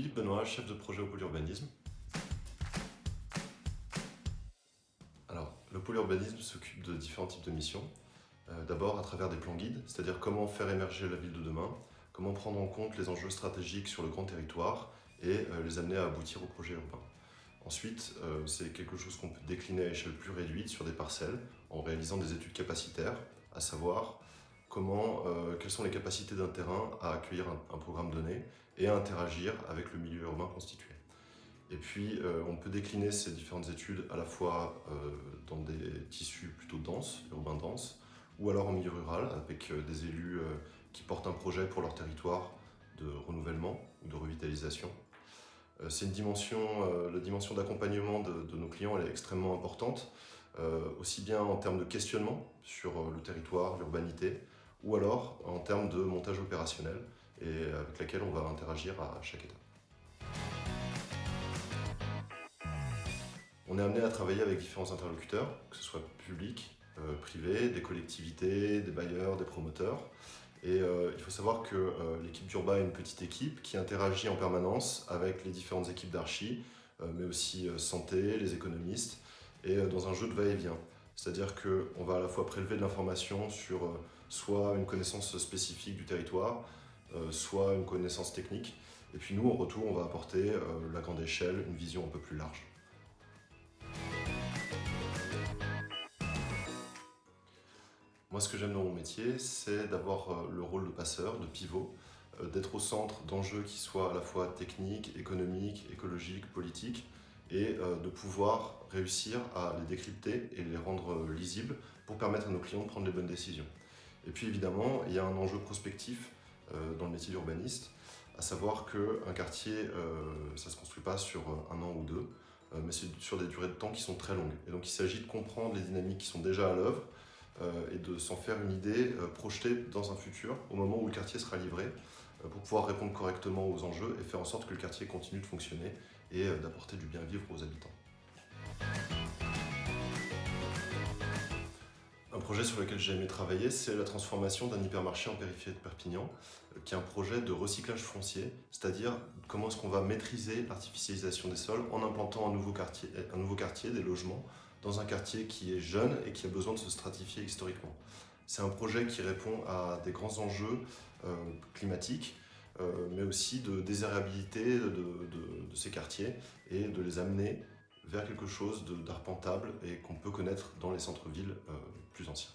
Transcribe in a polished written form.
Philippe Benoît, chef de projet au pôle urbanisme. Alors, le pôle urbanisme s'occupe de différents types de missions. D'abord à travers des plans guides, c'est-à-dire comment faire émerger la ville de demain, comment prendre en compte les enjeux stratégiques sur le grand territoire et les amener à aboutir au projet urbain. Ensuite, c'est quelque chose qu'on peut décliner à échelle plus réduite sur des parcelles en réalisant des études capacitaires, à savoir quelles sont les capacités d'un terrain à accueillir un programme donné et à interagir avec le milieu urbain constitué. Et puis, on peut décliner ces différentes études à la fois dans des tissus plutôt denses, urbains denses, ou alors en milieu rural, avec des élus qui portent un projet pour leur territoire de renouvellement ou de revitalisation. C'est une dimension, la dimension d'accompagnement de nos clients, elle est extrêmement importante, aussi bien en termes de questionnement sur le territoire, l'urbanité, ou alors en termes de montage opérationnel, et avec laquelle on va interagir à chaque étape. On est amené à travailler avec différents interlocuteurs, que ce soit public, privé, des collectivités, des bailleurs, des promoteurs. Et il faut savoir que l'équipe d'Urba est une petite équipe qui interagit en permanence avec les différentes équipes d'archi, mais aussi santé, les économistes, et dans un jeu de va-et-vient. C'est-à-dire qu'on va à la fois prélever de l'information sur soit une connaissance spécifique du territoire, soit une connaissance technique, et puis nous, en retour, on va apporter la grande échelle, une vision un peu plus large. Moi, ce que j'aime dans mon métier, c'est d'avoir le rôle de passeur, de pivot, d'être au centre d'enjeux qui soient à la fois techniques, économiques, écologiques, politiques, et de pouvoir réussir à les décrypter et les rendre lisibles pour permettre à nos clients de prendre les bonnes décisions. Et puis évidemment, il y a un enjeu prospectif dans le métier d'urbaniste, à savoir qu'un quartier, ça ne se construit pas sur un an ou deux, mais c'est sur des durées de temps qui sont très longues. Et donc il s'agit de comprendre les dynamiques qui sont déjà à l'œuvre, et de s'en faire une idée projetée dans un futur, au moment où le quartier sera livré, pour pouvoir répondre correctement aux enjeux et faire en sorte que le quartier continue de fonctionner et d'apporter du bien vivre aux habitants. Un projet sur lequel j'ai aimé travailler, c'est la transformation d'un hypermarché en périphérie de Perpignan, qui est un projet de recyclage foncier, c'est-à-dire comment est-ce qu'on va maîtriser l'artificialisation des sols en implantant un nouveau quartier, des logements, dans un quartier qui est jeune et qui a besoin de se stratifier historiquement. C'est un projet qui répond à des grands enjeux climatiques, mais aussi de désirabilité de ces quartiers et de les amener vers quelque chose d'arpentable et qu'on peut connaître dans les centres-villes plus anciens.